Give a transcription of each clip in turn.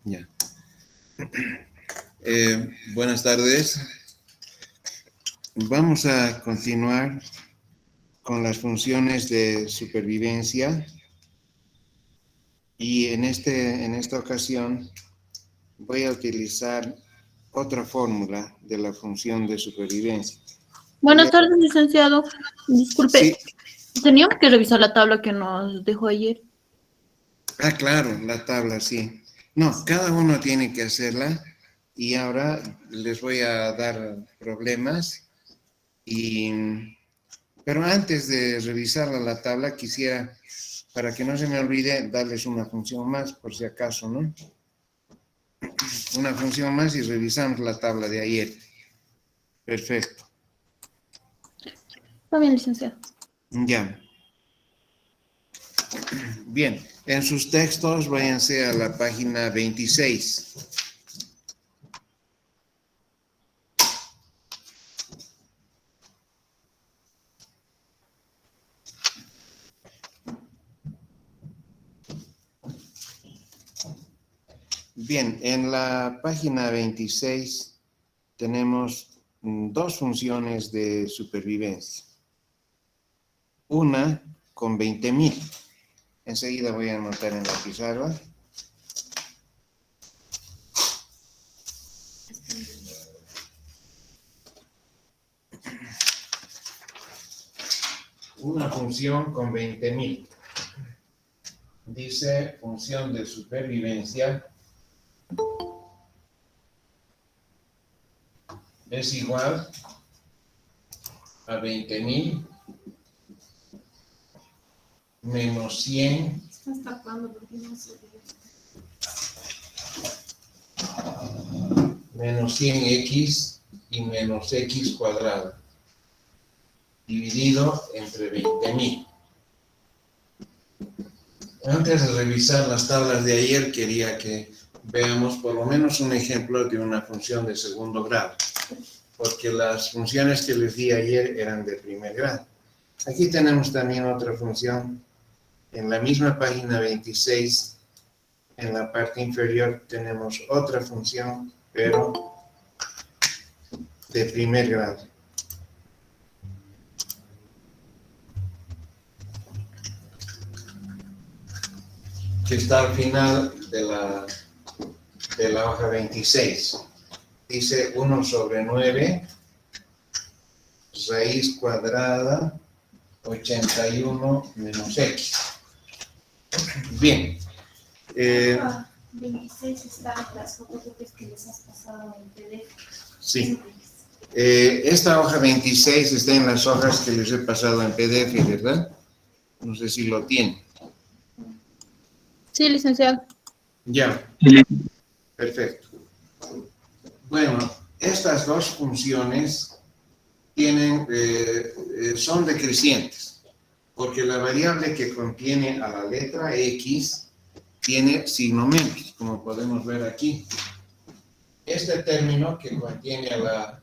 Ya. Buenas tardes. Vamos a continuar con las funciones de supervivencia y en esta ocasión voy a utilizar otra fórmula de la función de supervivencia. Buenas tardes, licenciado. Disculpe, Sí. teníamos que revisar la tabla que nos dejó ayer. Ah, claro, la tabla, sí. No, cada uno tiene que hacerla y ahora les voy a dar problemas. Pero antes de revisar la tabla, quisiera, para que no se me olvide, darles una función más, por si acaso, ¿no? Una función más y revisamos la tabla de ayer. Perfecto. Está bien, licenciado. Ya. Bien, en sus textos váyanse a la página 26. Bien, en la página 26 tenemos dos funciones de supervivencia. Una con 20.000. Enseguida voy a anotar en la pizarra. Una función con 20.000. Dice función de supervivencia es igual a 20.000 menos 100 menos 100x y menos x cuadrado dividido entre 20.000. Antes de revisar las tablas de ayer, quería que veamos por lo menos un ejemplo de una función de segundo grado, porque las funciones que les di ayer eran de primer grado. Aquí tenemos también otra función. En la misma página 26, en la parte inferior, tenemos otra función, pero de primer grado. Que está al final de la hoja 26. Dice 1 sobre 9, raíz cuadrada, 81 menos x. Bien. 26 está en las fotocopias que les has pasado en PDF. Sí. Esta hoja 26 está en las hojas que les he pasado en PDF, ¿verdad? No sé si lo tienen. Sí, licenciado. Ya. Perfecto. Bueno, estas dos funciones son decrecientes, porque la variable que contiene a la letra x tiene signo menos, como podemos ver aquí. Este término que contiene a la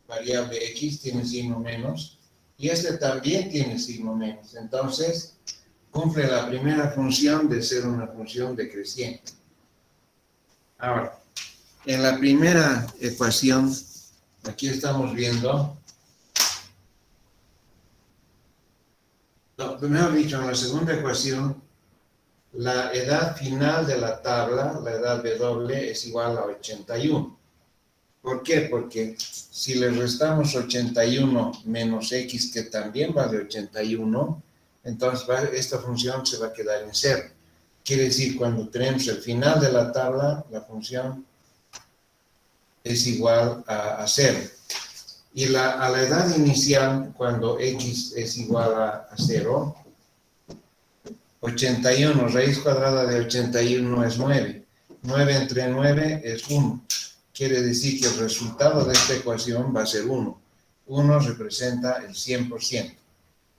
variable x tiene signo menos, y este también tiene signo menos. Entonces, cumple la primera función de ser una función decreciente. Ahora, en la primera ecuación, aquí estamos viendo, mejor dicho, en la segunda ecuación, la edad final de la tabla, la edad W, es igual a 81. ¿Por qué? Porque si le restamos 81 menos x, que también vale 81, entonces esta función se va a quedar en 0. Quiere decir, cuando tenemos el final de la tabla, la función es igual a 0. Y a la edad inicial, cuando x es igual a 0, 81, raíz cuadrada de 81 es 9. 9 entre 9 es 1. Quiere decir que el resultado de esta ecuación va a ser 1. 1 representa el 100%.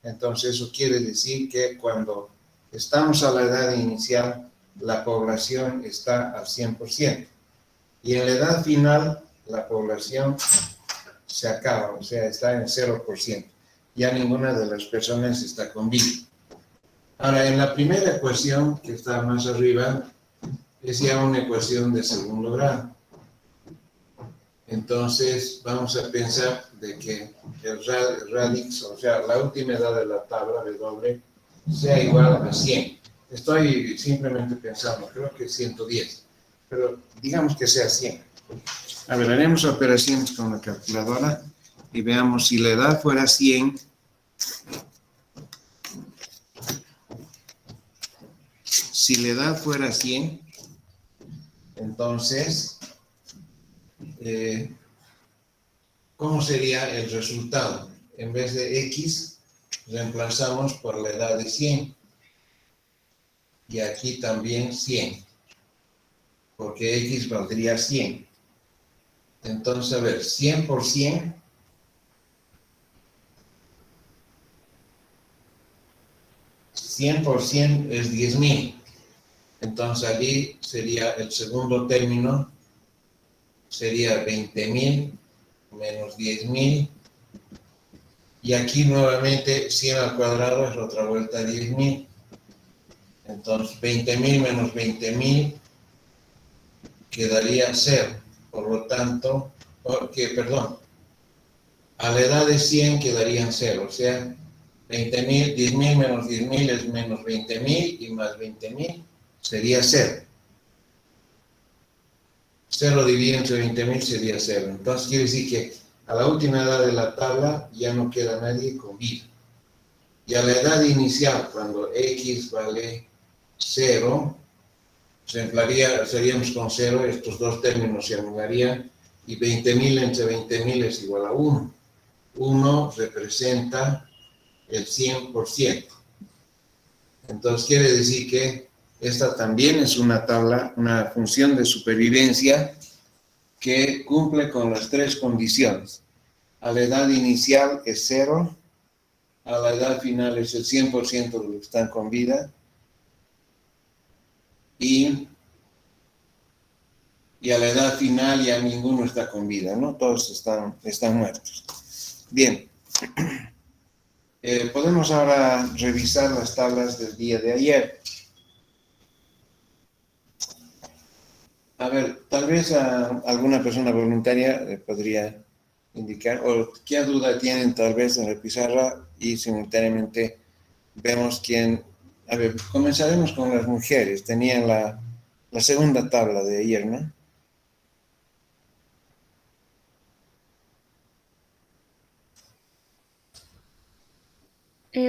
Entonces, eso quiere decir que cuando estamos a la edad inicial, la población está al 100%. Y en la edad final, la población se acaba, o sea, está en 0%. Ya ninguna de las personas está con vida. Ahora, en la primera ecuación, que está más arriba, es ya una ecuación de segundo grado. Entonces, vamos a pensar de que el radix, o sea, la última edad de la tabla W, sea igual a 100. Estoy simplemente pensando, creo que 110, pero digamos que sea 100. A ver, haremos operaciones con la calculadora y veamos si la edad fuera 100. Si la edad fuera 100, entonces, ¿cómo sería el resultado? En vez de X, reemplazamos por la edad de 100. Y aquí también 100, porque X valdría 100. Entonces, a ver, 100 por 100, 100 por 100 es 10.000. Entonces, allí sería el segundo término, sería 20.000 menos 10.000. Y aquí nuevamente 100 al cuadrado es otra vuelta a 10.000. Entonces, 20.000 menos 20.000 quedaría 0. Por lo tanto, a la edad de 100 quedarían 0. O sea, 20.000, 10.000 menos 10.000 es menos 20.000 y más 20.000 sería 0. 0 dividido entre 20.000 sería 0. Entonces, quiere decir que a la última edad de la tabla ya no queda nadie con vida. Y a la edad inicial, cuando X vale 0, seríamos con 0, estos dos términos se anularían, y 20.000 entre 20.000 es igual a 1. 1 representa el 100%. Entonces quiere decir que esta también es una tabla, una función de supervivencia que cumple con las tres condiciones. A la edad inicial es 0, a la edad final es el 100% de los que están con vida, y a la edad final ya ninguno está con vida, ¿no? Todos están muertos. Bien. Podemos ahora revisar las tablas del día de ayer. A ver, tal vez alguna persona voluntaria podría indicar, o qué duda tienen tal vez en la pizarra, y simultáneamente vemos quién. A ver, comenzaremos con las mujeres. Tenían la segunda tabla de ayer, ¿no?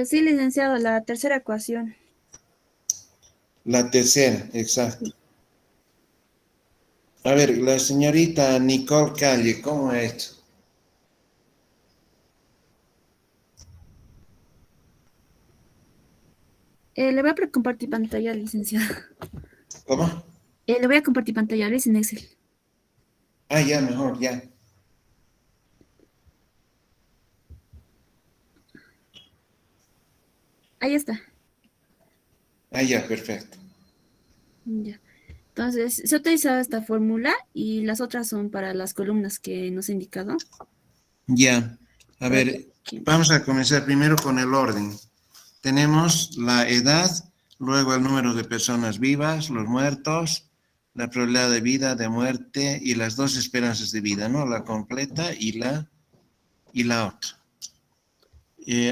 Sí, licenciado, la tercera ecuación. La tercera, exacto. A ver, la señorita Nicole Calle, ¿cómo ha hecho? Le voy a compartir pantalla, licenciado. ¿Cómo? Le voy a compartir pantalla, Luis, en Excel. Ah, ya, mejor, ya. Ahí está. Ah, ya, perfecto. Ya. Entonces, se ha utilizado esta fórmula y las otras son para las columnas que nos ha indicado. Ya. A Para ver, que- vamos a comenzar primero con el orden. Tenemos la edad, luego el número de personas vivas, los muertos, la probabilidad de vida, de muerte y las dos esperanzas de vida, ¿no? La completa y la otra.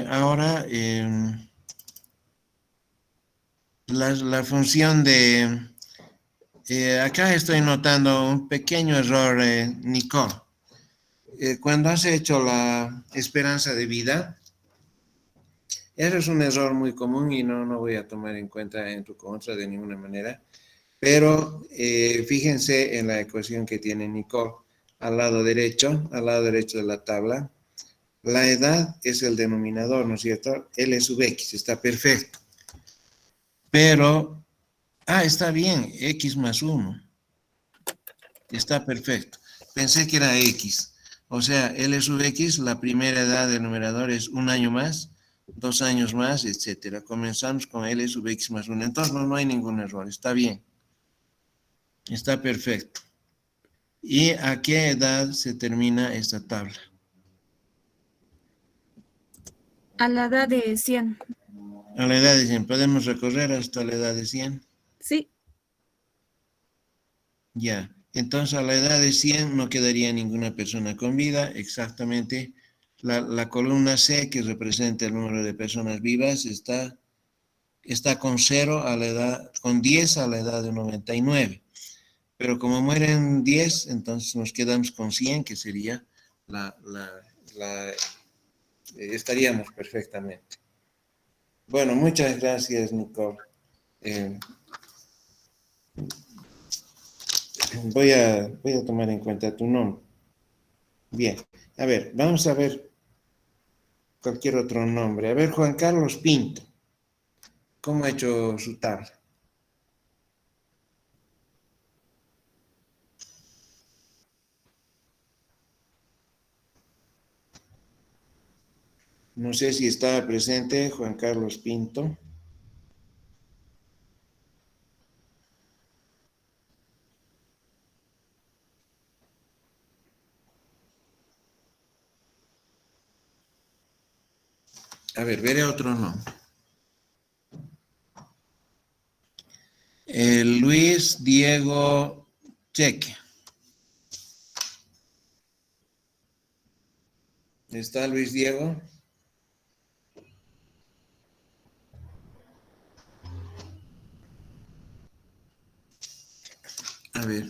Ahora, la función de... acá estoy notando un pequeño error, Nicole. Cuando has hecho la esperanza de vida, eso es un error muy común y no voy a tomar en cuenta en tu contra de ninguna manera. Pero fíjense en la ecuación que tiene Nicole al lado derecho de la tabla. La edad es el denominador, ¿no es cierto? L sub X, está perfecto. Pero, está bien, X más 1. Está perfecto. Pensé que era X. O sea, L sub X, la primera edad del numerador es 1 año más, 2 años más, etcétera. Comenzamos con L sub X más 1. Entonces no hay ningún error. Está bien. Está perfecto. ¿Y a qué edad se termina esta tabla? A la edad de 100. A la edad de 100. ¿Podemos recorrer hasta la edad de 100? Sí. Ya. Entonces, a la edad de 100 no quedaría ninguna persona con vida. Exactamente. La columna C, que representa el número de personas vivas, está con 0 a la edad, con 10 a la edad de 99. Pero como mueren 10, entonces nos quedamos con 100, que sería estaríamos perfectamente. Bueno, muchas gracias, Nicole. Eh, voy a tomar en cuenta tu nombre. Bien, a ver, vamos a ver cualquier otro nombre. A ver, Juan Carlos Pinto, ¿cómo ha hecho su tabla? No sé si estaba presente Juan Carlos Pinto. A ver, veré otro nombre. Luis Diego Cheque. ¿Está Luis Diego? A ver.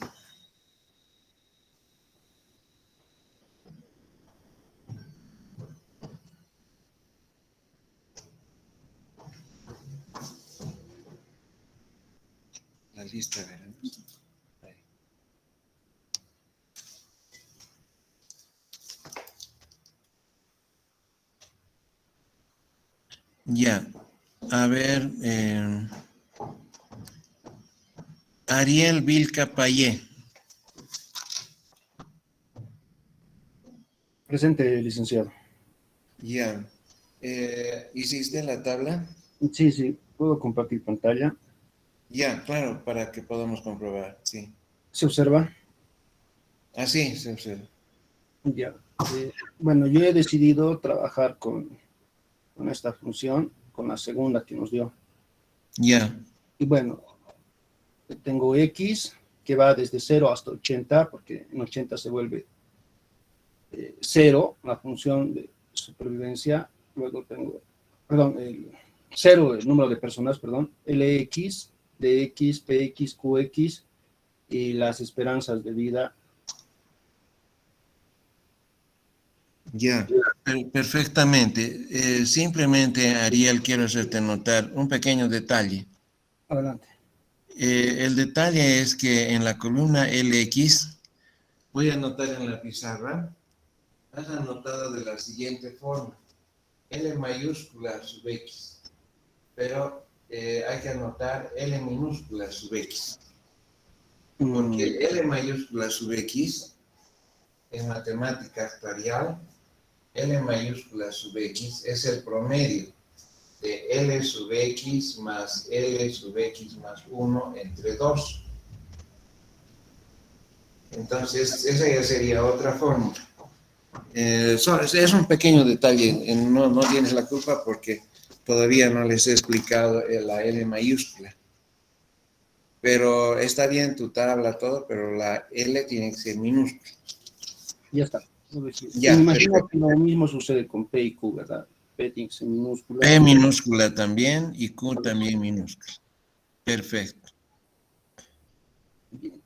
La lista, veremos. Ahí. Ya. A ver. Ariel Vilca Payé. Presente, licenciado. Ya. ¿Hiciste la tabla? Sí, sí, puedo compartir pantalla. Ya, claro, para que podamos comprobar, sí. ¿Se observa? Así se observa. Ya. Bueno, yo he decidido trabajar con esta función, con la segunda que nos dio. Ya, Y bueno, tengo X, que va desde 0 hasta 80, porque en 80 se vuelve 0, la función de supervivencia. Luego tengo, perdón, 0, el número de personas, perdón, LX, DX, PX, QX, y las esperanzas de vida. ya. Perfectamente. Simplemente, Ariel, quiero hacerte notar un pequeño detalle. Adelante. El detalle es que en la columna LX, voy a anotar en la pizarra, has anotado de la siguiente forma. L mayúscula sub X. Pero hay que anotar L minúscula sub X. Porque L mayúscula sub X, en matemática actuarial, L mayúscula sub X es el promedio de L sub X más L sub X más 1 entre 2. Entonces, esa ya sería otra fórmula. Es un pequeño detalle, no tienes la culpa porque todavía no les he explicado la L mayúscula. Pero está bien tu tabla, todo, pero la L tiene que ser minúscula. Ya está. Ya, Me imagino perfecto. que lo mismo sucede con P y Q, ¿verdad? P tiene que ser minúscula. P minúscula también y Q también minúscula. Perfecto. Bien.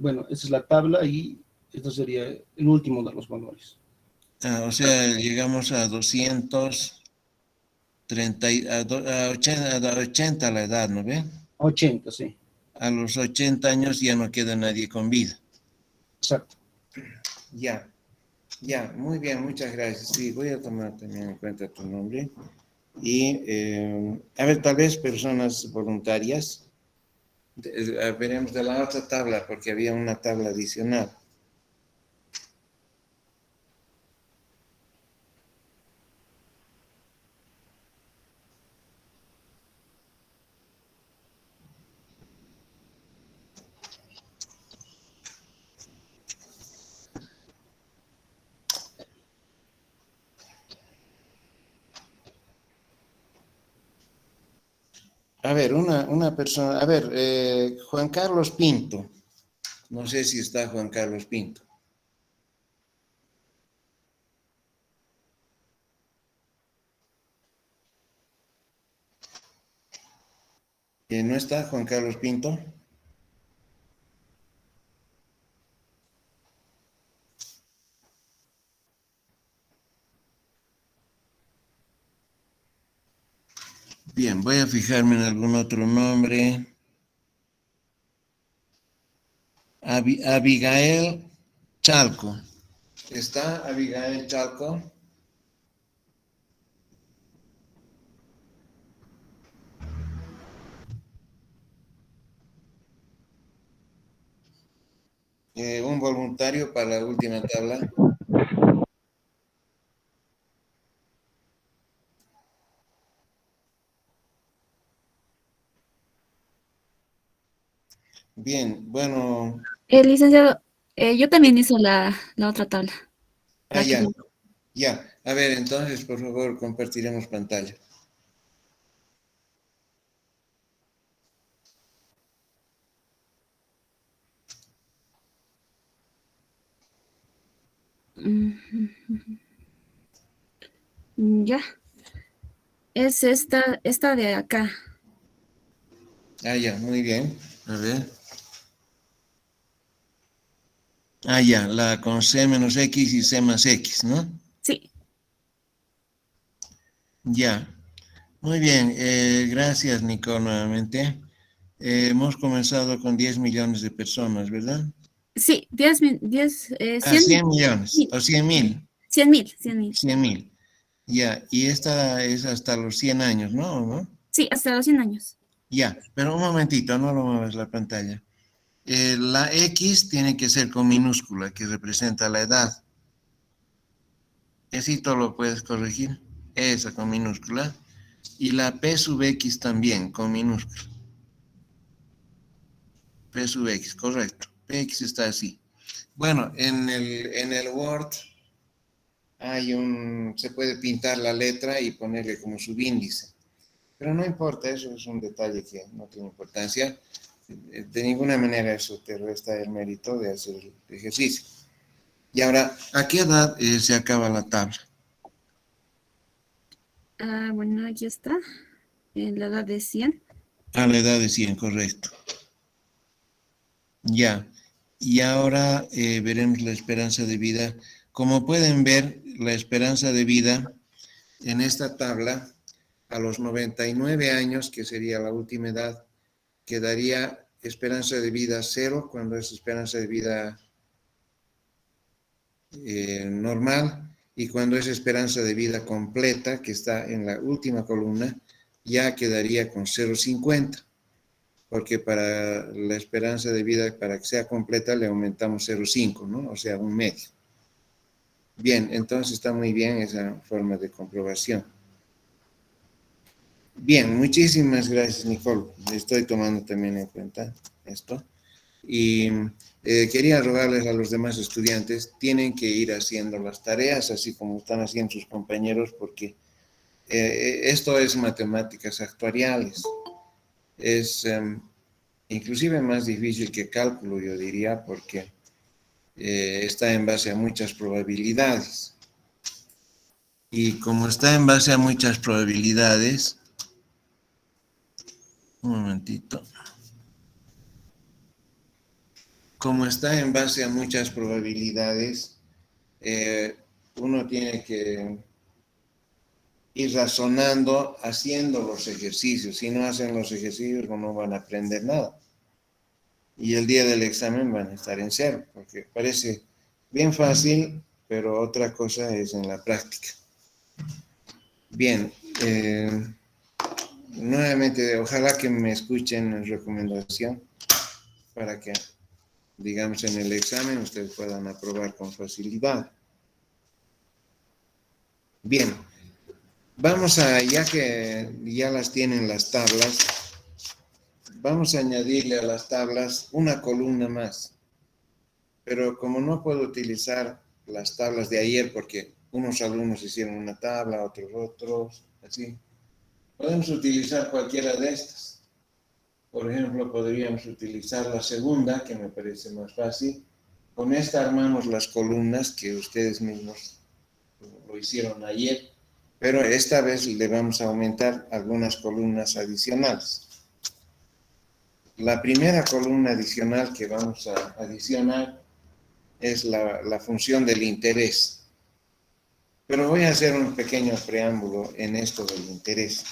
Bueno, esa es la tabla y esto sería el último de los valores. O sea, llegamos a 230, a 80 la edad, ¿no ve? 80, sí. A los 80 años ya no queda nadie con vida. Exacto. Ya, ya, muy bien, muchas gracias. Sí, voy a tomar también en cuenta tu nombre. Y, a ver, tal vez personas voluntarias. Veremos de la otra tabla, porque había una tabla adicional. A ver, una persona, a ver, Juan Carlos Pinto. No sé si está Juan Carlos Pinto. ¿No está Juan Carlos Pinto? Bien, voy a fijarme en algún otro nombre. Abigail Chalco. ¿Está Abigail Chalco? Un voluntario para la última tabla. Bien, bueno. Licenciado, yo también hice la otra tabla. La que- Ya, ya. A ver, entonces, por favor, compartiremos pantalla. Ya. Es esta de acá. Ya, muy bien. A ver. Ya, la con C menos X y C más X, ¿no? Sí. Ya. Muy bien. Gracias, Nico, nuevamente. Hemos comenzado con 10 millones de personas, ¿verdad? Sí, 100 100 millones o 100 mil. 100.000, 100.000. 100 mil. Ya, y esta es hasta los 100 años, ¿no? Sí, hasta los 100 años. Ya, pero un momentito, no lo muevas la pantalla. La X tiene que ser con minúscula, que representa la edad. Eso lo puedes corregir. Esa con minúscula. Y la P sub X también, con minúscula. P sub X, correcto. PX está así. Bueno, en el Word se puede pintar la letra y ponerle como subíndice. Pero no importa, eso es un detalle que no tiene importancia. De ninguna manera eso te resta el mérito de hacer el ejercicio. Y ahora, ¿a qué edad se acaba la tabla? Bueno, aquí está. En la edad de 100. A la edad de 100, correcto. Ya. Y ahora veremos la esperanza de vida. Como pueden ver, la esperanza de vida en esta tabla, a los 99 años, que sería la última edad, quedaría esperanza de vida 0, cuando es esperanza de vida normal, y cuando es esperanza de vida completa, que está en la última columna, ya quedaría con 0,50, porque para la esperanza de vida, para que sea completa, le aumentamos 0,5, ¿no? O sea, un medio. Bien, entonces está muy bien esa forma de comprobación. Bien, muchísimas gracias, Nicole. Estoy tomando también en cuenta esto. Y quería rogarles a los demás estudiantes, tienen que ir haciendo las tareas, así como están haciendo sus compañeros, porque esto es matemáticas actuariales. Es inclusive más difícil que cálculo, yo diría, porque está en base a muchas probabilidades. Y como está en base a muchas probabilidades, un momentito. Como está en base a muchas probabilidades, uno tiene que ir razonando haciendo los ejercicios. Si no hacen los ejercicios, no van a aprender nada. Y el día del examen van a estar en 0, porque parece bien fácil, pero otra cosa es en la práctica. Bien, nuevamente, ojalá que me escuchen en recomendación para que, digamos, en el examen ustedes puedan aprobar con facilidad. Bien, vamos a, ya que ya las tienen las tablas, vamos a añadirle a las tablas una columna más. Pero como no puedo utilizar las tablas de ayer porque unos alumnos hicieron una tabla, otros, así, podemos utilizar cualquiera de estas. por ejemplo, podríamos utilizar la segunda, que me parece más fácil. Con esta armamos las columnas que ustedes mismos lo hicieron ayer, pero esta vez le vamos a aumentar algunas columnas adicionales. La primera columna adicional que vamos a adicionar es la función del interés. Pero voy a hacer un pequeño preámbulo en esto del interés.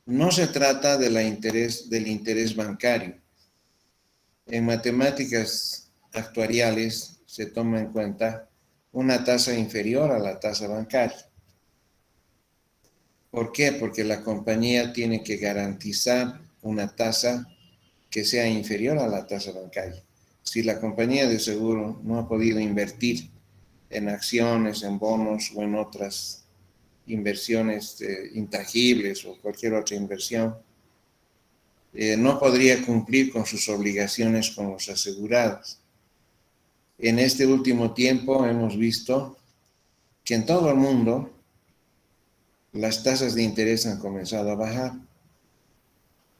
No se trata del interés bancario. En matemáticas actuariales se toma en cuenta una tasa inferior a la tasa bancaria. ¿Por qué? Porque la compañía tiene que garantizar una tasa que sea inferior a la tasa bancaria. Si la compañía de seguro no ha podido invertir en acciones, en bonos o en otras inversiones intangibles o cualquier otra inversión, no podría cumplir con sus obligaciones con los asegurados. En este último tiempo hemos visto que en todo el mundo las tasas de interés han comenzado a bajar.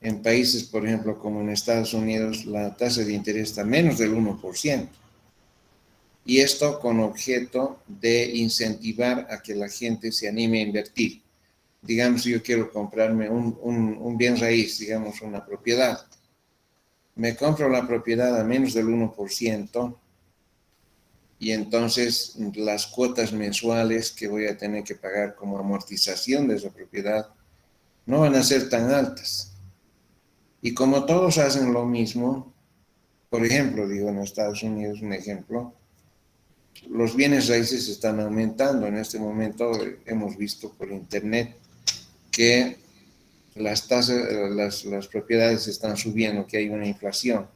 En países, por ejemplo, como en Estados Unidos, la tasa de interés está menos del 1%. Y esto con objeto de incentivar a que la gente se anime a invertir. Digamos, yo quiero comprarme un bien raíz, digamos, una propiedad. Me compro la propiedad a menos del 1% y entonces las cuotas mensuales que voy a tener que pagar como amortización de esa propiedad no van a ser tan altas. Y como todos hacen lo mismo, por ejemplo, digo en Estados Unidos un ejemplo, los bienes raíces están aumentando. En este momento hemos visto por internet que las tasas, las propiedades están subiendo, que hay una inflación.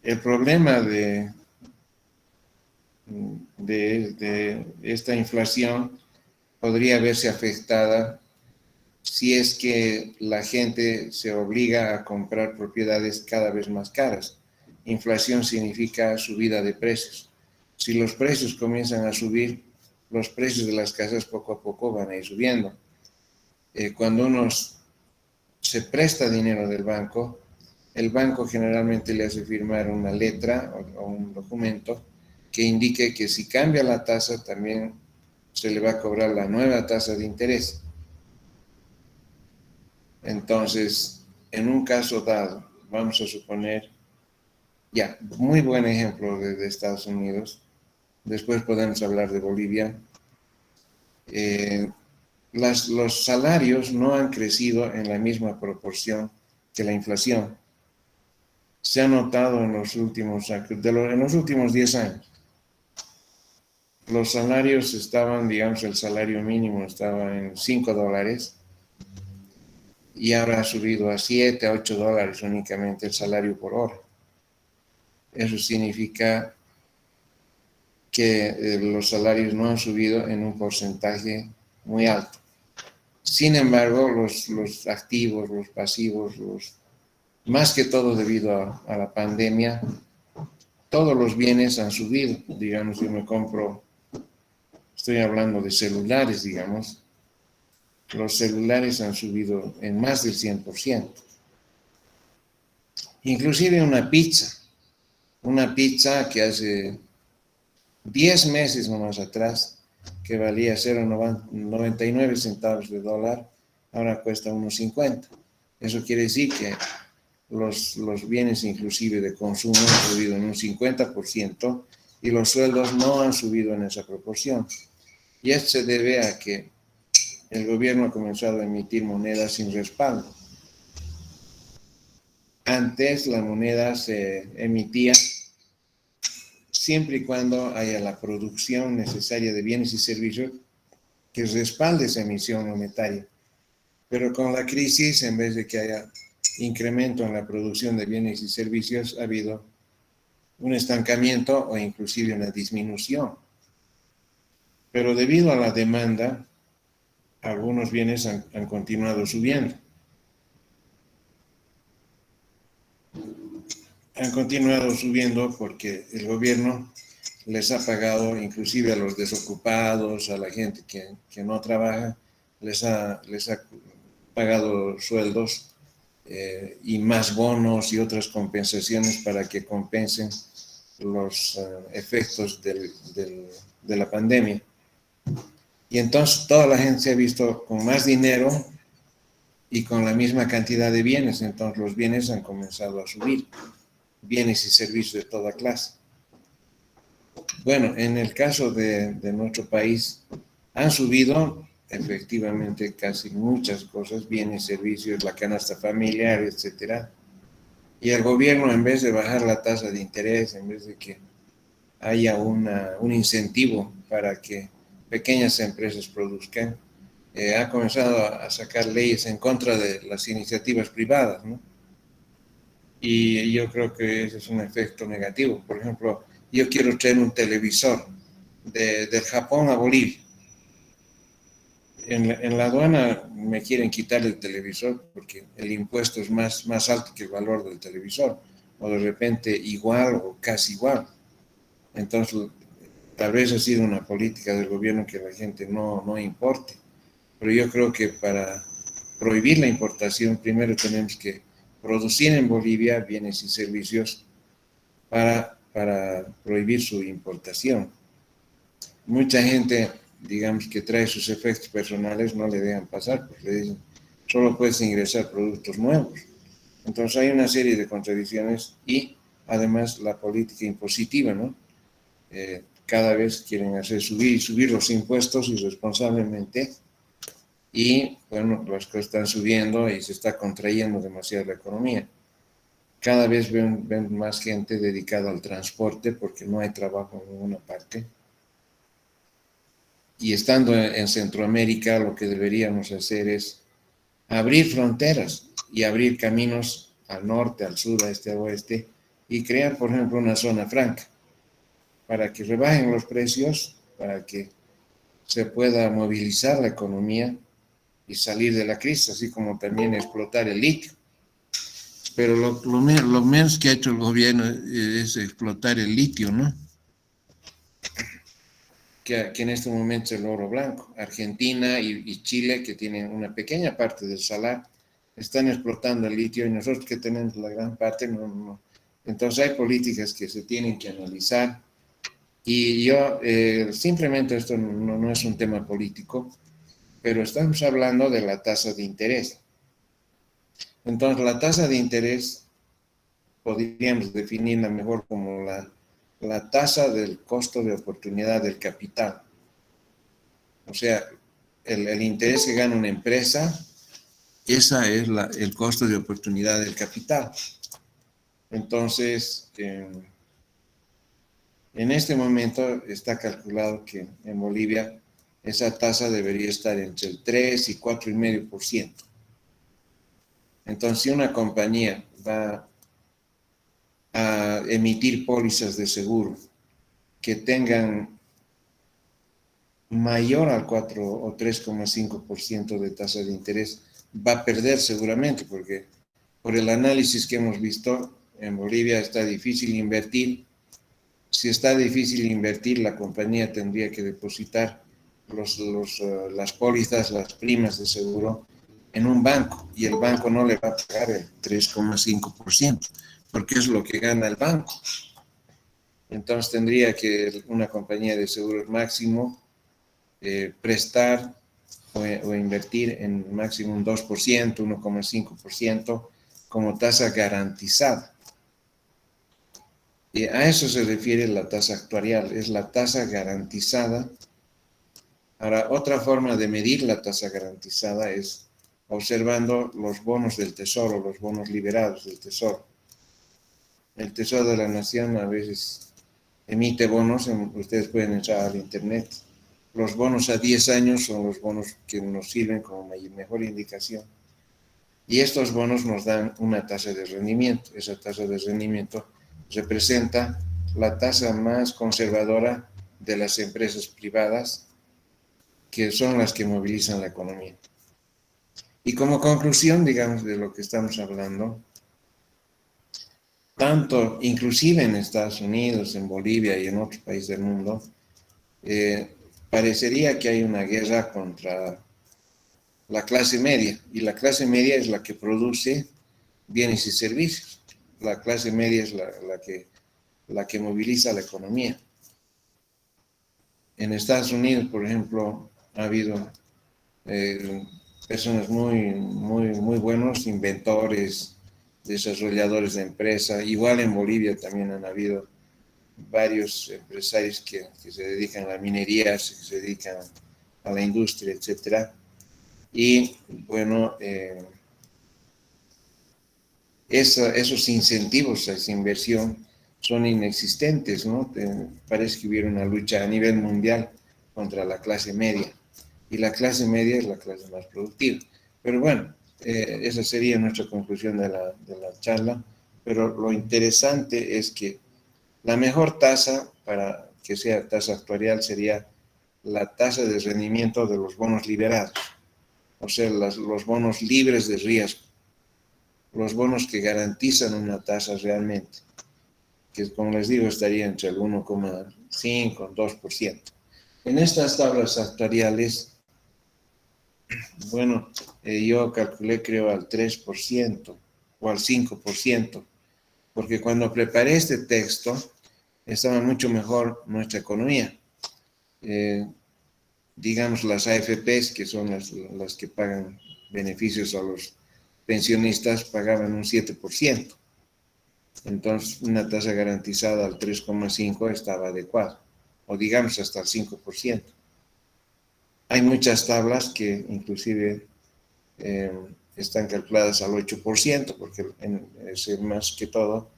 El problema de esta inflación podría verse afectada si es que la gente se obliga a comprar propiedades cada vez más caras. Inflación significa subida de precios. Si los precios comienzan a subir, los precios de las casas poco a poco van a ir subiendo. Cuando uno se presta dinero del banco, el banco generalmente le hace firmar una letra o un documento que indique que si cambia la tasa, también se le va a cobrar la nueva tasa de interés. Entonces, en un caso dado, vamos a suponer, ya, muy buen ejemplo de Estados Unidos, después podemos hablar de Bolivia. Los salarios no han crecido en la misma proporción que la inflación. Se ha notado en los últimos 10 años. Los salarios estaban, digamos, el salario mínimo estaba en $5 y ahora ha subido a $7, a $8 únicamente el salario por hora. Eso significa que los salarios no han subido en un porcentaje muy alto. Sin embargo, los activos, los pasivos, más que todo debido a la pandemia, todos los bienes han subido. Digamos, yo me compro, estoy hablando de celulares, digamos, los celulares han subido en más del 100%. Inclusive una pizza que hace 10 meses nomás atrás, que valía 0,99 centavos de dólar, ahora cuesta 1,50. Eso quiere decir que los bienes inclusive de consumo han subido en un 50% y los sueldos no han subido en esa proporción. Y esto se debe a que el gobierno ha comenzado a emitir monedas sin respaldo. Antes la moneda se emitía siempre y cuando haya la producción necesaria de bienes y servicios que respalde esa emisión monetaria. Pero con la crisis, en vez de que haya incremento en la producción de bienes y servicios, ha habido un estancamiento o inclusive una disminución. Pero debido a la demanda, algunos bienes han continuado subiendo. Han continuado subiendo porque el gobierno les ha pagado, inclusive a los desocupados, a la gente que no trabaja, les ha pagado sueldos y más bonos y otras compensaciones para que compensen los efectos de la pandemia. Y entonces toda la gente se ha visto con más dinero y con la misma cantidad de bienes. Entonces los bienes han comenzado a subir, bienes y servicios de toda clase. Bueno, en el caso de nuestro país, han subido efectivamente casi muchas cosas, bienes, servicios, la canasta familiar, etcétera. Y el gobierno, en vez de bajar la tasa de interés, en vez de que haya un incentivo para que pequeñas empresas produzcan, ha comenzado a sacar leyes en contra de las iniciativas privadas, ¿no? Y yo creo que ese es un efecto negativo. Por ejemplo, yo quiero traer un televisor del Japón a Bolivia. En la aduana me quieren quitar el televisor porque el impuesto es más alto que el valor del televisor, o de repente igual o casi igual. Entonces, tal vez ha sido una política del gobierno que la gente no importe, pero yo creo que para prohibir la importación, primero tenemos que producir en Bolivia bienes y servicios para prohibir su importación. Mucha gente, digamos, que trae sus efectos personales, no le dejan pasar, porque le dicen, solo puedes ingresar productos nuevos. Entonces hay una serie de contradicciones y además la política impositiva, ¿no? Cada vez quieren hacer subir los impuestos irresponsablemente y, bueno, las cosas están subiendo y se está contrayendo demasiado la economía. Cada vez ven más gente dedicada al transporte porque no hay trabajo en ninguna parte. Y estando en Centroamérica, lo que deberíamos hacer es abrir fronteras y abrir caminos al norte, al sur, a este, a oeste, y crear, por ejemplo, una zona franca para que rebajen los precios, para que se pueda movilizar la economía y salir de la crisis, así como también explotar el litio. Pero lo menos que ha hecho el gobierno es explotar el litio, ¿no? Que en este momento es el oro blanco. Argentina y Chile, que tienen una pequeña parte del salar, están explotando el litio y nosotros que tenemos la gran parte, no. Entonces hay políticas que se tienen que analizar y yo, simplemente esto no es un tema político, pero estamos hablando de la tasa de interés. Entonces la tasa de interés podríamos definirla mejor como la tasa del costo de oportunidad del capital. O sea, el interés que gana una empresa, esa es el costo de oportunidad del capital. Entonces, en este momento está calculado que en Bolivia esa tasa debería estar entre el 3 y 4,5%. Entonces, si una compañía va a emitir pólizas de seguro que tengan mayor al 4 o 3,5% de tasa de interés, va a perder seguramente, porque por el análisis que hemos visto, en Bolivia está difícil invertir. Si está difícil invertir, la compañía tendría que depositar las pólizas, las primas de seguro en un banco, y el banco no le va a pagar el 3,5%, porque es lo que gana el banco. Entonces tendría que una compañía de seguros máximo prestar o invertir en máximo un 2%, 1,5% como tasa garantizada. Y a eso se refiere la tasa actuarial, es la tasa garantizada. Ahora, otra forma de medir la tasa garantizada es observando los bonos del Tesoro, los bonos liberados del Tesoro. El Tesoro de la Nación a veces emite bonos, ustedes pueden entrar al internet. Los bonos a 10 años son los bonos que nos sirven como mejor indicación. Y estos bonos nos dan una tasa de rendimiento. Esa tasa de rendimiento representa la tasa más conservadora de las empresas privadas, que son las que movilizan la economía. Y como conclusión, digamos, de lo que estamos hablando, tanto inclusive en Estados Unidos, en Bolivia y en otros países del mundo, parecería que hay una guerra contra la clase media, y la clase media es la que produce bienes y servicios. La clase media es la que moviliza la economía. En Estados Unidos, por ejemplo, ha habido personas muy buenos, inventores, desarrolladores de empresa. Igual en Bolivia también han habido varios empresarios que se dedican a la minería, que se dedican a la industria, etcétera. Y bueno, esos incentivos a esa inversión son inexistentes, ¿no? Parece que hubiera una lucha a nivel mundial contra la clase media, y la clase media es la clase más productiva. Pero bueno, esa sería nuestra conclusión de la charla, pero lo interesante es que la mejor tasa para que sea tasa actuarial sería la tasa de rendimiento de los bonos liberados, o sea, los bonos libres de riesgo, los bonos que garantizan una tasa realmente, que como les digo estaría entre el 1,5 y 2%. En estas tablas actuariales, bueno, yo calculé creo al 3% o al 5%, porque cuando preparé este texto estaba mucho mejor nuestra economía. Digamos, las AFPs, que son las que pagan beneficios a los pensionistas, pagaban un 7%. Entonces, una tasa garantizada al 3,5 estaba adecuada, o digamos hasta el 5%. Hay muchas tablas que inclusive están calculadas al 8%, porque más que todo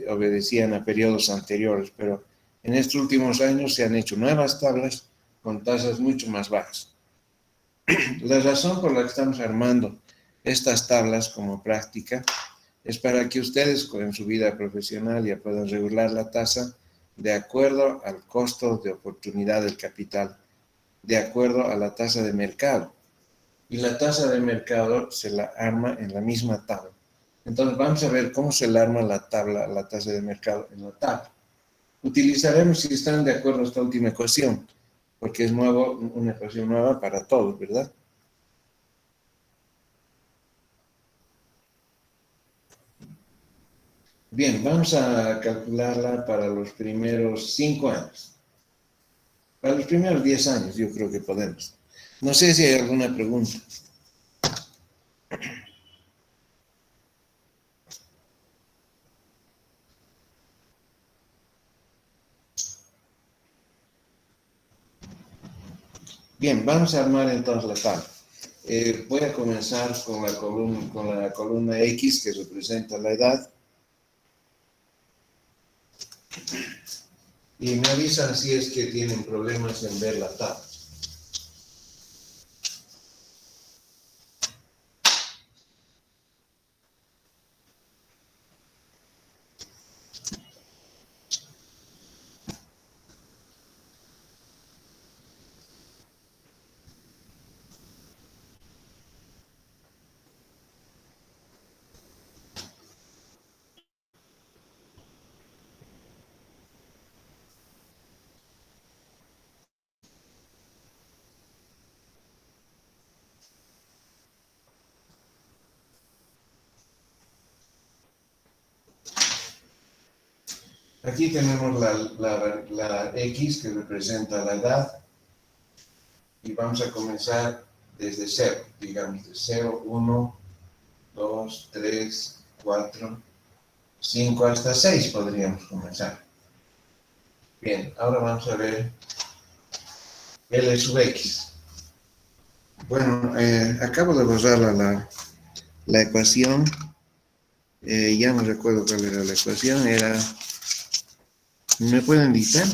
obedecían a periodos anteriores, pero en estos últimos años se han hecho nuevas tablas con tasas mucho más bajas. La razón por la que estamos armando estas tablas como práctica es para que ustedes en su vida profesional ya puedan regular la tasa de acuerdo al costo de oportunidad del capital, de acuerdo a la tasa de mercado. Y la tasa de mercado se la arma en la misma tabla. Entonces vamos a ver cómo se la arma la tasa de mercado en la tabla. Utilizaremos, si están de acuerdo, esta última ecuación, porque es una ecuación nueva para todos, ¿verdad? Bien, vamos a calcularla para los primeros 5 años. Para los primeros 10 años yo creo que podemos. No sé si hay alguna pregunta. Bien, vamos a armar entonces la tabla. Voy a comenzar con la columna X, que representa la edad. Y me avisan si es que tienen problemas en ver la tabla. Aquí tenemos la X, que representa la edad, y vamos a comenzar desde 0, digamos, de 0, 1, 2, 3, 4, 5 hasta 6 podríamos comenzar. Bien, ahora vamos a ver L sub X. Bueno, acabo de borrar la ecuación, ya no recuerdo cuál era la ecuación, ¿me pueden dictar?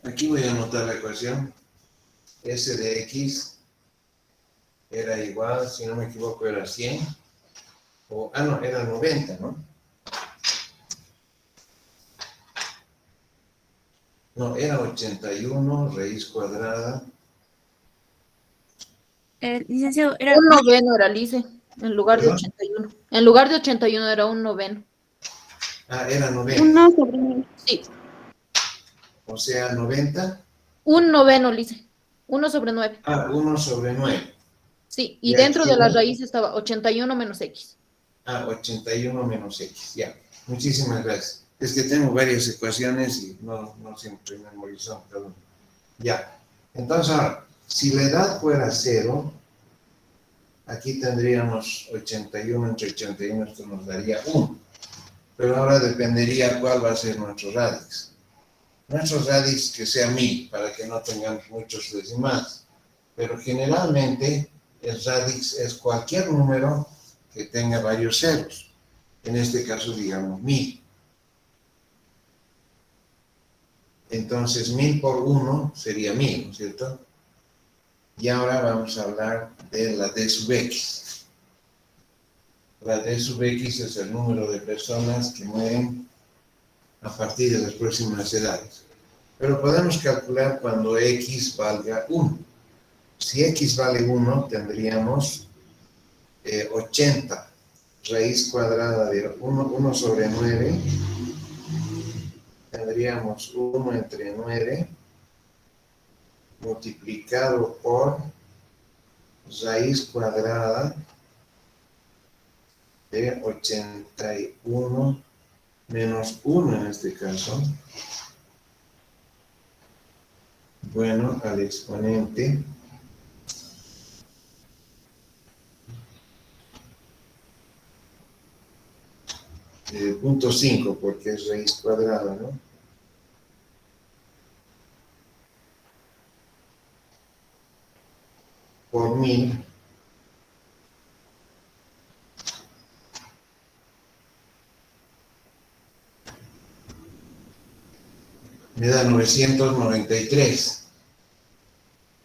Aquí voy a anotar la ecuación. S de X era igual, si no me equivoco, era 100. No, era 90, ¿no? No, era 81, raíz cuadrada. Licenciado, era Un noveno era Lice, en lugar de ¿Perdón? 81. En lugar de 81 era un noveno. Ah, era 90. 1 sobre 9. Sí, O sea, 90. un noveno, Lice. 1/9. Ah, 1/9. Sí, y Y dentro aquí, de la raíz estaba 81 menos X. 81 menos X. Ya. Muchísimas gracias. Es que tengo varias ecuaciones y no siempre memorizo cada una. Ya. Entonces, ahora, si la edad fuera 0, aquí tendríamos 81 entre 81, esto nos daría 1. Pero ahora dependería cuál va a ser nuestro radix. Nuestro radix que sea 1000, para que no tengamos muchos decimales. Pero generalmente el radix es cualquier número que tenga varios ceros. En este caso, digamos 1000. Entonces, 1000 por 1 sería 1000, ¿no es cierto? Y ahora vamos a hablar de la D sub X. La D sub X es el número de personas que mueren a partir de las próximas edades. Pero podemos calcular cuando X valga 1. Si X vale 1, tendríamos 80 raíz cuadrada de 1 sobre 9. Tendríamos 1 entre 9 multiplicado por raíz cuadrada de 81 menos 1 en este caso. Bueno, al exponente punto 5, porque es raíz cuadrada, ¿no? Por 1000. Me da 993.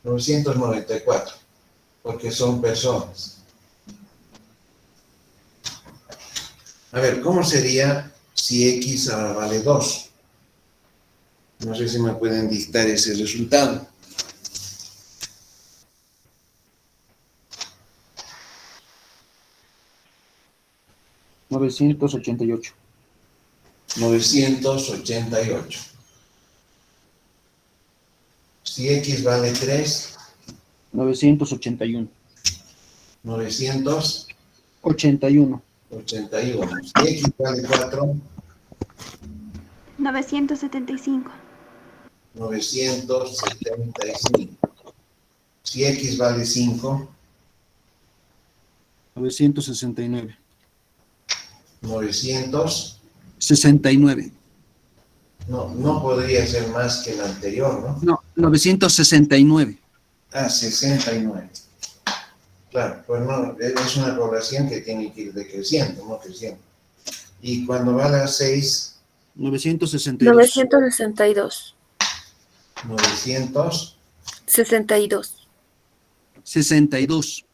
994, porque son personas. A ver, ¿cómo sería si X ahora vale 2? No sé si me pueden dictar ese resultado. $988. 988. Si X vale 3, 981. 981. 81. Si X vale 4, 975. 975. Si X vale 5, 969. 900. 69. No podría ser más que el anterior, ¿no? No, 969. Ah, 69. Claro, pues no, es una población que tiene que ir decreciendo, no creciendo. Y cuando vale a 6, 962. 962. 900. 62. 62.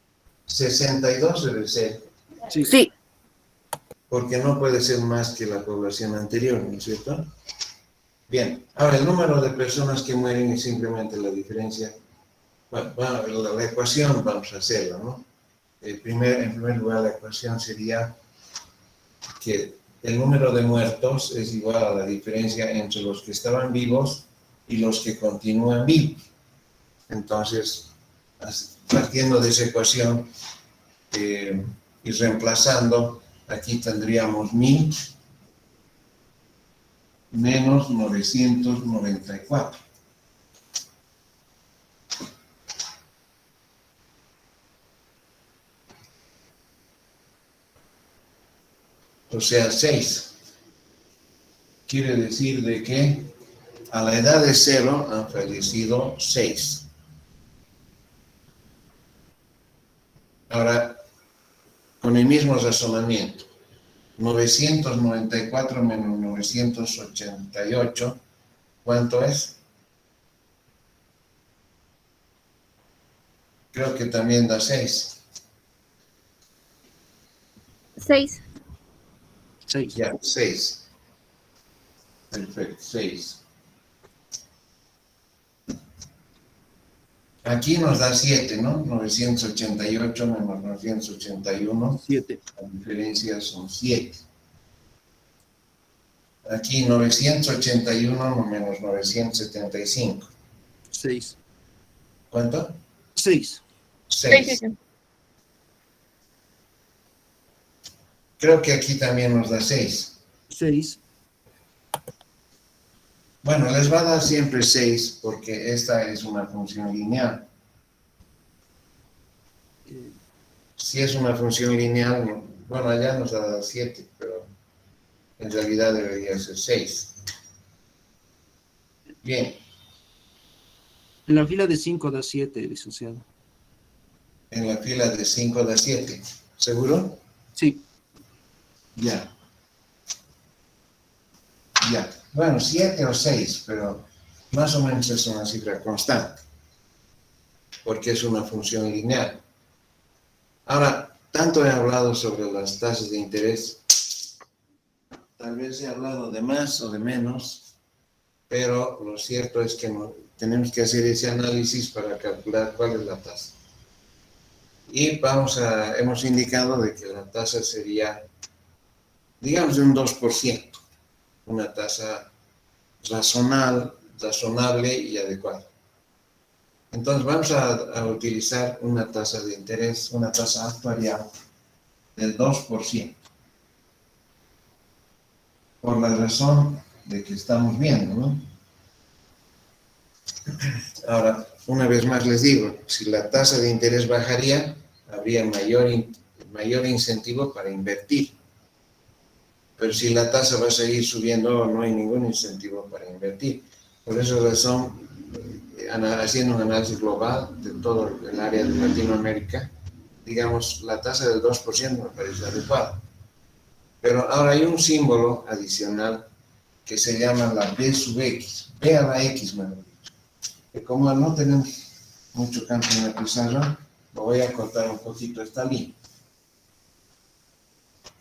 62 debe ser, Sí. porque no puede ser más que la población anterior, ¿no es cierto? Bien, ahora el número de personas que mueren es simplemente la diferencia. Bueno, la ecuación vamos a hacerla, ¿no? En primer lugar, la ecuación sería que el número de muertos es igual a la diferencia entre los que estaban vivos y los que continúan vivos. Entonces, partiendo de esa ecuación y reemplazando, aquí tendríamos 1000 menos 994. O sea, 6. Quiere decir de que a la edad de 0 han fallecido 6. Ahora, con el mismo razonamiento, 994 menos 988, ¿cuánto es? Creo que también da 6. 6. 6. Ya, 6. Perfecto, 6. Aquí nos da 7, ¿no? 988 menos 981. 7. La diferencia son 7. Aquí 981 menos 975. 6. ¿Cuánto? 6. 6. Creo que aquí también nos da 6. 6. Bueno, les va a dar siempre 6 porque esta es una función lineal. Si es una función lineal, bueno, allá nos da 7, pero en realidad debería ser 6. Bien. En la fila de 5 da 7, licenciado. En la fila de 5 da 7. ¿Seguro? Sí. Ya. Ya. Bueno, 7 o 6, pero más o menos es una cifra constante, porque es una función lineal. Ahora, tanto he hablado sobre las tasas de interés, tal vez he hablado de más o de menos, pero lo cierto es que tenemos que hacer ese análisis para calcular cuál es la tasa. Y hemos indicado de que la tasa sería, digamos, de un 2%, una tasa razonable y adecuada. Entonces vamos a utilizar una tasa de interés, una tasa actuarial del 2%. Por la razón de que estamos viendo, ¿no? Ahora, una vez más les digo, si la tasa de interés bajaría, habría mayor incentivo para invertir. Pero si la tasa va a seguir subiendo, no hay ningún incentivo para invertir. Por esa razón, haciendo un análisis global de todo el área de Latinoamérica, digamos, la tasa del 2% me parece adecuada. Pero ahora hay un símbolo adicional que se llama la B sub X, B a la X, mejor dicho. Que como no tenemos mucho campo en la pizarra, lo voy a cortar un poquito esta línea.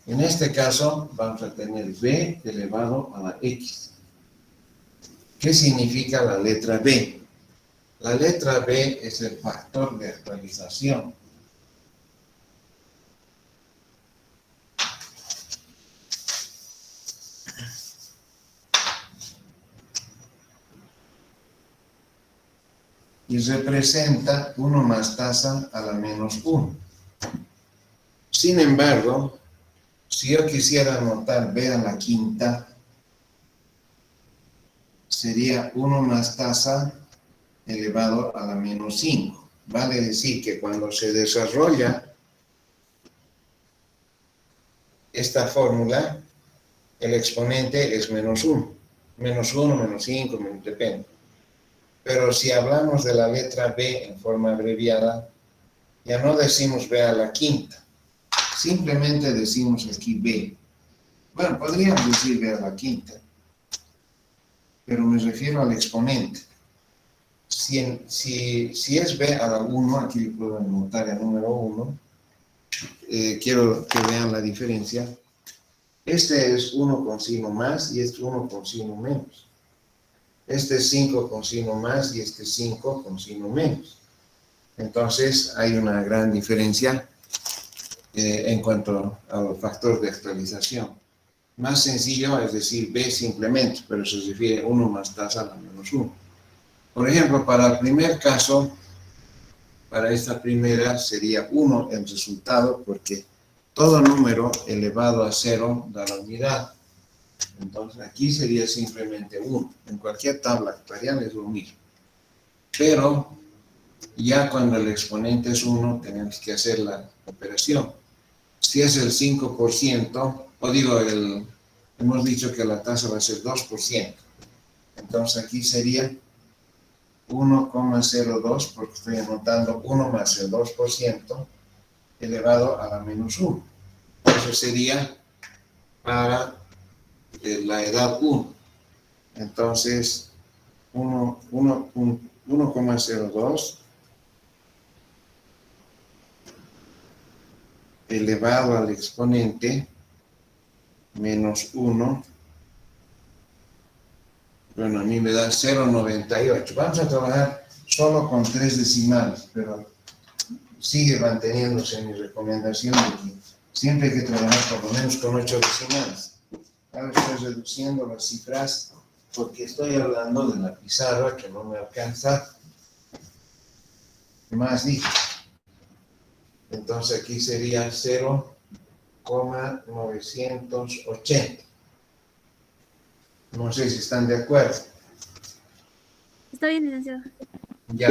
En este caso, vamos a tener B elevado a la X. ¿Qué significa la letra B? La letra B es el factor de actualización. Y representa 1 más tasa a la menos 1. Sin embargo, si yo quisiera anotar B a la quinta, sería 1 más tasa elevado a la menos 5. Vale decir que cuando se desarrolla esta fórmula, el exponente es menos 1. Menos 1, menos 5, depende. Pero si hablamos de la letra B en forma abreviada, ya no decimos B a la quinta. Simplemente decimos aquí B. Bueno, podríamos decir B a la quinta, pero me refiero al exponente. Si es B a la 1, aquí le puedo anotar el número 1, quiero que vean la diferencia. Este es 1 con signo más y este 1 con signo menos. Este es 5 con signo más y este es 5 con signo menos. Entonces hay una gran diferencia en cuanto al factor de actualización. Más sencillo es decir B simplemente, pero se refiere a 1 más tasa a la menos 1. Por ejemplo, para el primer caso, para esta primera sería 1 el resultado, porque todo número elevado a 0 da la unidad. Entonces aquí sería simplemente 1. En cualquier tabla actuarial es lo mismo. Pero ya cuando el exponente es 1, tenemos que hacer la operación. Si es el 5%, o digo, hemos dicho que la tasa va a ser 2%. Entonces aquí sería 1,02, porque estoy anotando 1 más el 2% elevado a la menos 1. Eso sería para la edad 1. Entonces, 1,02 elevado al exponente menos 1. Bueno, a mí me da 0,98. Vamos a trabajar solo con 3 decimales, pero sigue manteniéndose mi recomendación de que siempre hay que trabajar por lo menos con 8 decimales. Ahora estoy reduciendo las cifras porque estoy hablando de la pizarra que no me alcanza más dígitos. Entonces aquí sería 0,980. No sé si están de acuerdo. Está bien, licenciado. Ya.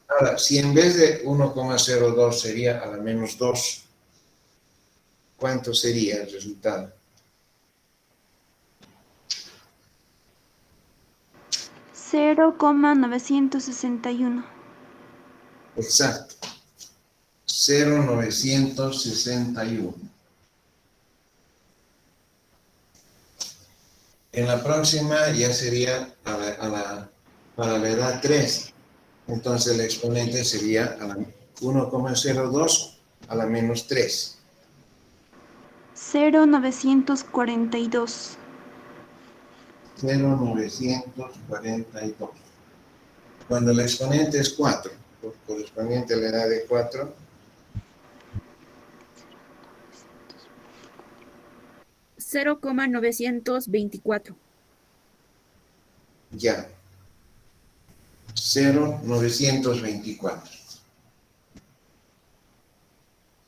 Ahora, si en vez de 1,02 sería a la menos 2, ¿cuánto sería el resultado? 0,961. Exacto. 0,961. En la próxima ya sería para la edad 3. Entonces el exponente sería a la 1,02 a la menos 3. 0,942. 0,942. Cuando el exponente es 4, correspondiente a la edad de 4, 0,924. ya. 0,924.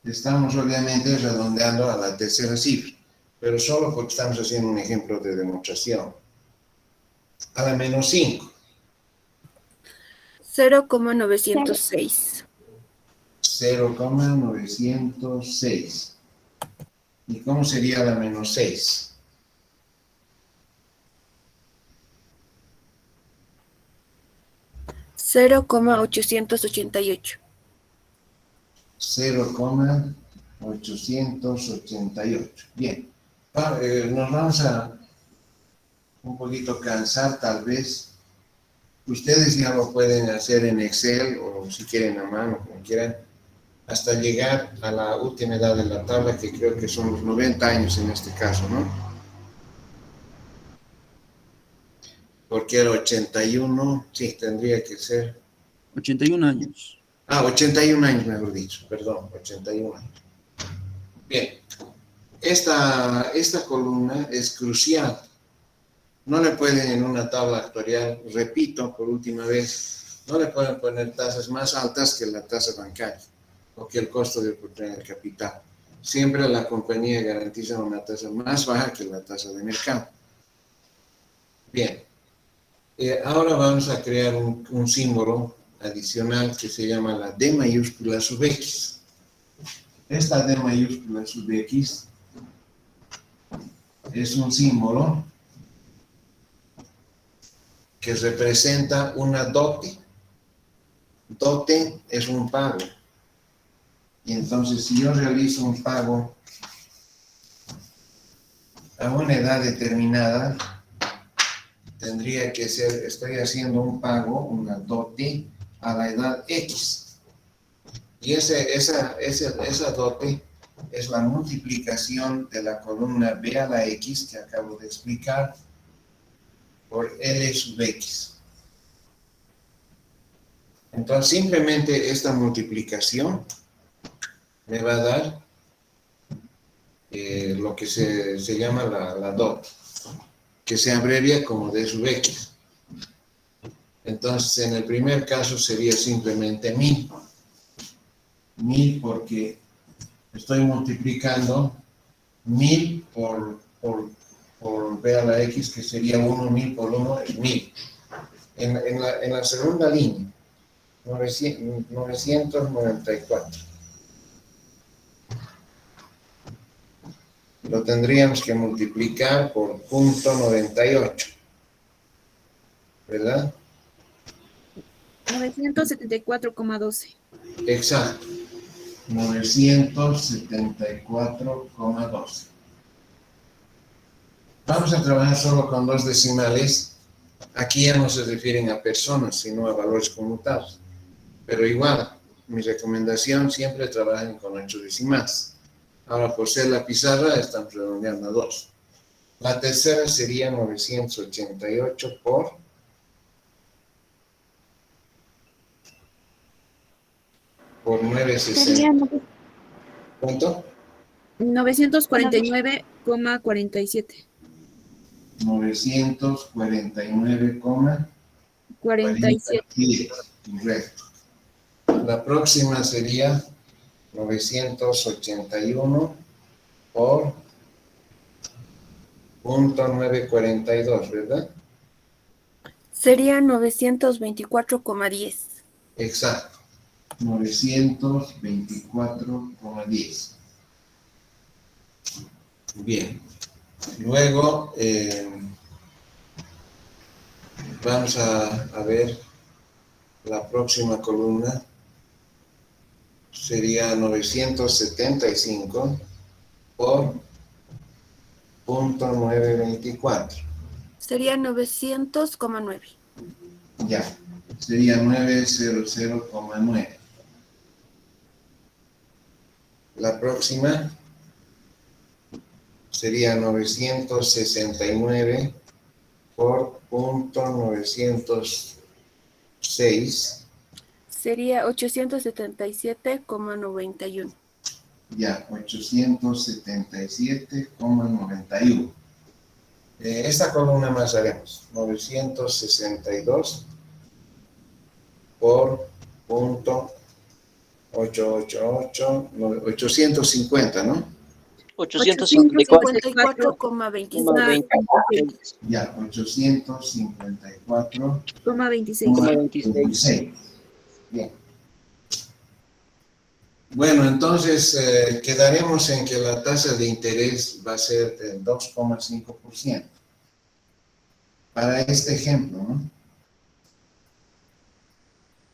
Estamos obviamente redondeando a la tercera cifra, pero solo porque estamos haciendo un ejemplo de demostración. A la menos 5. 0,906. 0,906. ¿Y cómo sería la menos 6? 0,888. 0,888. Bien. Nos vamos a un poquito cansar tal vez. Ustedes ya lo pueden hacer en Excel o si quieren a mano, como quieran, hasta llegar a la última edad de la tabla, que creo que son los 90 años en este caso, ¿no? Porque el 81, sí, tendría que ser... 81 años. 81 años, mejor dicho, perdón, 81 años. Bien, esta columna es crucial. No le pueden en una tabla actuarial, repito por última vez, no le pueden poner tasas más altas que la tasa bancaria o que el costo de oportunidad del capital. Siempre la compañía garantiza una tasa más baja que la tasa de mercado. Bien, ahora vamos a crear un símbolo adicional que se llama la D mayúscula sub X. Esta D mayúscula sub X es un símbolo que representa una dote. Dote es un pago. Y entonces, si yo realizo un pago a una edad determinada, tendría que ser, estoy haciendo un pago, una dote, a la edad X. Y esa dote es la multiplicación de la columna B a la X que acabo de explicar por L sub X. Entonces, simplemente esta multiplicación me va a dar lo que se llama la DOT, que se abrevia como D sub X. Entonces, en el primer caso sería simplemente 1000. 1000 porque estoy multiplicando 1000 por B a la X, que sería 1000 por 1 es 1000. En la segunda línea, 994. Lo tendríamos que multiplicar por 0.98, ¿verdad? 974,12. Exacto, 974,12. Vamos a trabajar solo con dos decimales. Aquí ya no se refieren a personas, sino a valores conmutados. Pero igual, mi recomendación siempre trabajen con 8 decimales. Ahora, por ser la pizarra, estamos redondeando a 2. La tercera sería 988 por 960. Sería ¿Cuánto? 949,47. 949,47. Correcto. La próxima sería 981 por .942, ¿verdad? Sería 924,10. Exacto. 924,10. Bien. Luego vamos a ver la próxima columna. Sería 975 por .924. Sería 900,9. Ya, sería 900,9. La próxima sería 969 por .906. Sería 877,91. Ya, 877,91. Esta columna más haremos. 962 por .888, 850, ¿no? 854,26. Ya, 854,26. 26. Bien. Bueno, entonces quedaremos en que la tasa de interés va a ser del 2,5%. Para este ejemplo, ¿no?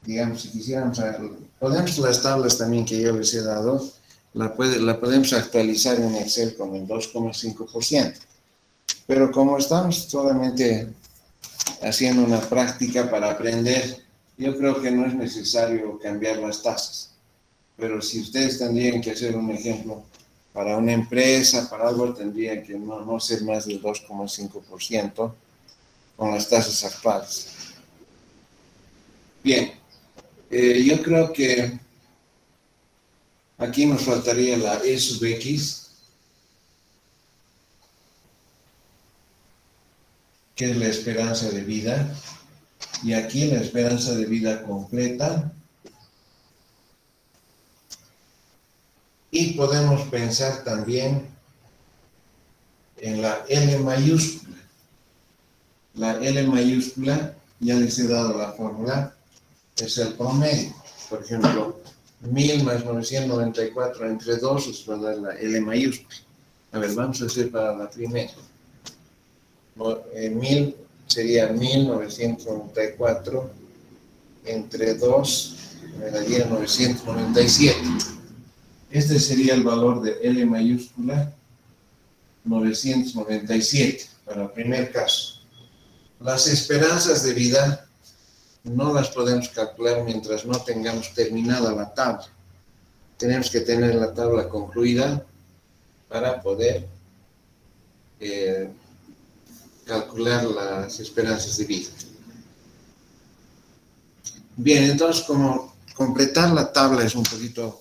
Digamos, si quisiéramos, podemos las tablas también que yo les he dado, la podemos actualizar en Excel con el 2,5%. Pero como estamos solamente haciendo una práctica para aprender, yo creo que no es necesario cambiar las tasas. Pero si ustedes tendrían que hacer un ejemplo para una empresa, para algo, tendría que no ser más del 2,5% con las tasas actuales. Bien, yo creo que aquí nos faltaría la E sub X, que es la esperanza de vida, y aquí la esperanza de vida completa. Y podemos pensar también en la L mayúscula. La L mayúscula, ya les he dado la fórmula, es el promedio. Por ejemplo, 1000 más 994 entre 2 es va a dar la L mayúscula. A ver, vamos a hacer para la primera. 1000 sería 1994 entre 2, me daría 997. Este sería el valor de L mayúscula, 997, para el primer caso. Las esperanzas de vida no las podemos calcular mientras no tengamos terminada la tabla. Tenemos que tener la tabla concluida para poder calcular las esperanzas de vida. Bien, entonces como completar la tabla es un poquito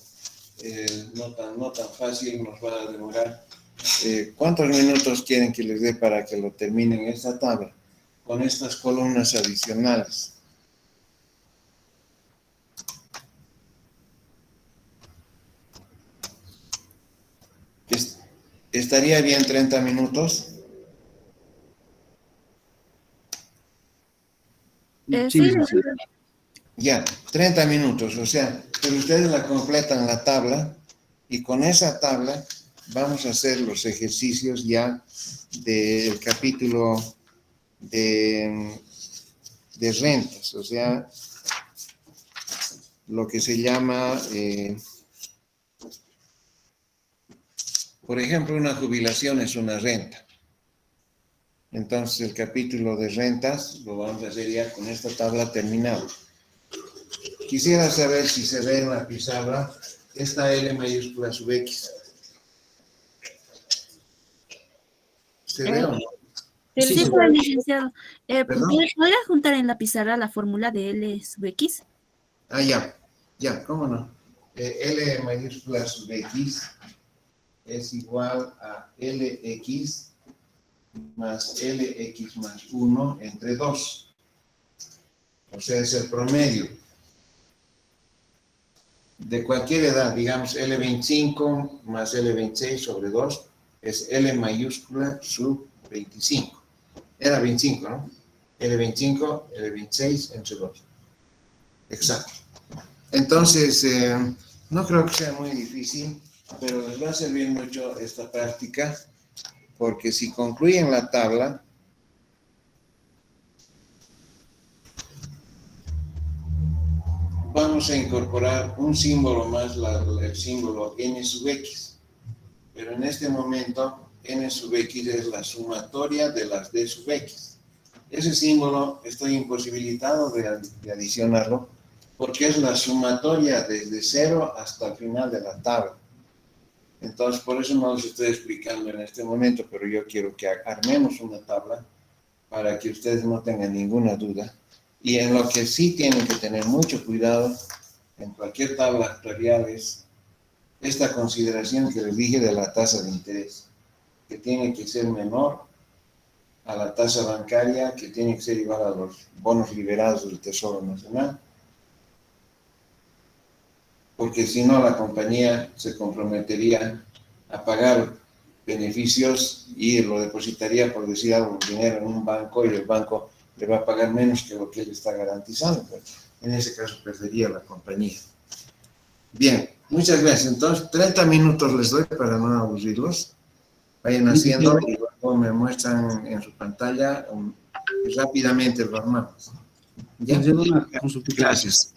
no tan fácil, nos va a demorar. ¿Cuántos minutos quieren que les dé para que lo terminen esta tabla con estas columnas adicionales? ¿Estaría bien 30 minutos? Sí. Ya, 30 minutos, o sea, pero ustedes la completan la tabla y con esa tabla vamos a hacer los ejercicios ya del capítulo de rentas, o sea, lo que se llama, por ejemplo, una jubilación es una renta. Entonces el capítulo de rentas lo vamos a hacer ya con esta tabla terminada. Quisiera saber si se ve en la pizarra esta L mayúscula sub X. ¿Se ve o no? Sí, Sí. joven licenciado. ¿Perdón? ¿Podría juntar en la pizarra la fórmula de L sub X? Ah, ya, cómo no. L mayúscula sub X es igual a LX más LX más 1 entre 2. O sea, es el promedio de cualquier edad, digamos L25 más L26 sobre 2 es L mayúscula sub 25. Era 25, ¿no? L25, L26 entre 2. Exacto. Entonces, no creo que sea muy difícil, pero les va a servir mucho esta práctica, porque si concluyen la tabla, vamos a incorporar un símbolo más, el símbolo n sub x. Pero en este momento, n sub x es la sumatoria de las d sub x. Ese símbolo estoy imposibilitado de adicionarlo, porque es la sumatoria desde 0 hasta el final de la tabla. Entonces, por eso no los estoy explicando en este momento, pero yo quiero que armemos una tabla para que ustedes no tengan ninguna duda. Y en lo que sí tienen que tener mucho cuidado en cualquier tabla actuarial es esta consideración que les dije de la tasa de interés, que tiene que ser menor a la tasa bancaria, que tiene que ser igual a los bonos liberados del Tesoro Nacional, porque si no la compañía se comprometería a pagar beneficios y lo depositaría, por decir algo, dinero en un banco, y el banco le va a pagar menos que lo que él está garantizando. Pero en ese caso perdería la compañía. Bien, muchas gracias. Entonces, 30 minutos les doy para no aburrirlos. Vayan haciendo y luego me muestran en su pantalla rápidamente lo armamos. ¿Ya? Una consulta. Gracias.